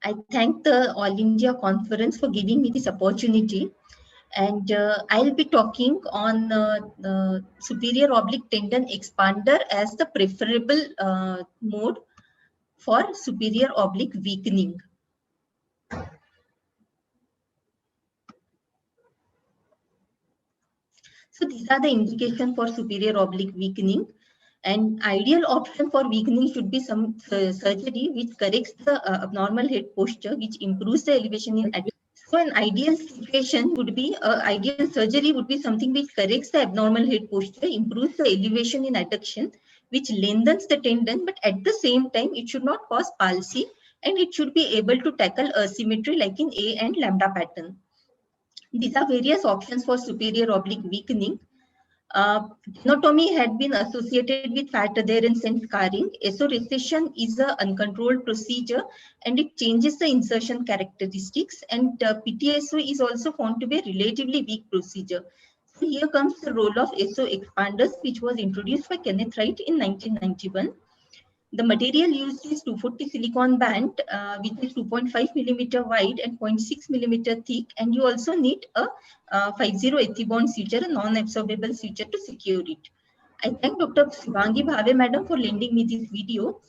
I thank the All India Conference for giving me this opportunity. And I'll be talking on superior oblique tendon expander as the preferable mode for superior oblique weakening. So these are the indications for superior oblique weakening. An ideal option for weakening should be some surgery which corrects the abnormal head posture, which improves the elevation in adduction. So an ideal situation would be, ideal surgery would be something which corrects the abnormal head posture, improves the elevation in adduction, which lengthens the tendon, but at the same time, it should not cause palsy, and it should be able to tackle asymmetry like in A and lambda pattern. These are various options for superior oblique weakening. Tenotomy had been associated with fat adherence and scarring. SO recession is an uncontrolled procedure and it changes the insertion characteristics. And PTSO is also found to be a relatively weak procedure. So here comes the role of SO expanders, which was introduced by Kenneth Wright in 1991. The material used is 240 silicon band, which is 2.5 millimeter wide and 0.6 millimeter thick. And you also need a 50 Ethibond suture, a non-absorbable suture to secure it. I thank Dr. Shivangi Bhave madam for lending me this video.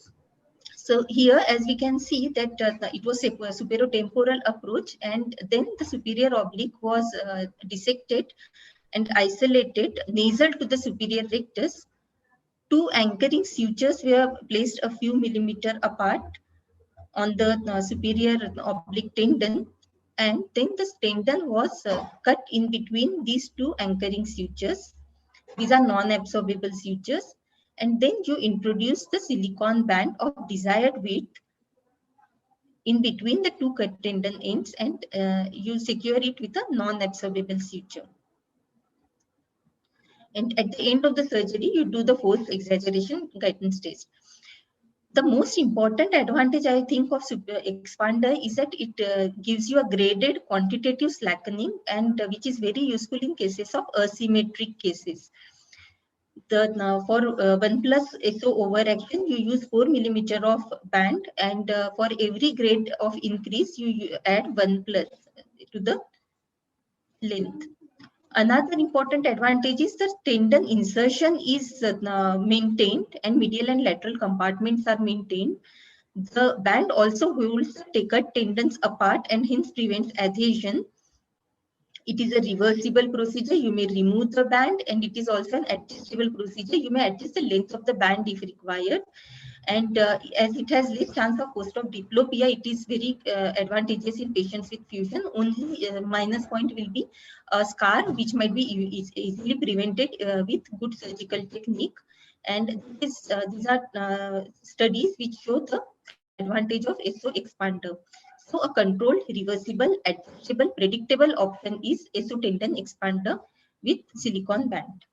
So here, as we can see that it was a superotemporal approach, and then the superior oblique was dissected and isolated nasal to the superior rectus. Two anchoring sutures were placed a few millimeters apart on the superior oblique tendon, and then the tendon was cut in between these two anchoring sutures. These are non-absorbable sutures, and then you introduce the silicone band of desired width in between the two cut tendon ends, and you secure it with a non-absorbable suture. And at the end of the surgery, you do the force exaggeration guidance test. The most important advantage, I think, of super expander is that it gives you a graded quantitative slackening, and which is very useful in cases of asymmetric cases. For 1 plus SO overaction, you use 4 millimeter of band, and for every grade of increase, you add 1 plus to the length. Another important advantage is that tendon insertion is maintained and medial and lateral compartments are maintained. The band also holds the tendons apart and hence prevents adhesion. It is a reversible procedure. You may remove the band, and it is also an adjustable procedure. You may adjust the length of the band if required. And as it has less chance of post-op diplopia, it is very advantageous in patients with fusion. Only minus point will be a scar, which might be easily prevented with good surgical technique. And these are studies which show the advantage of SO expander. So a controlled, reversible, adjustable, predictable option is SO tendon expander with silicone band.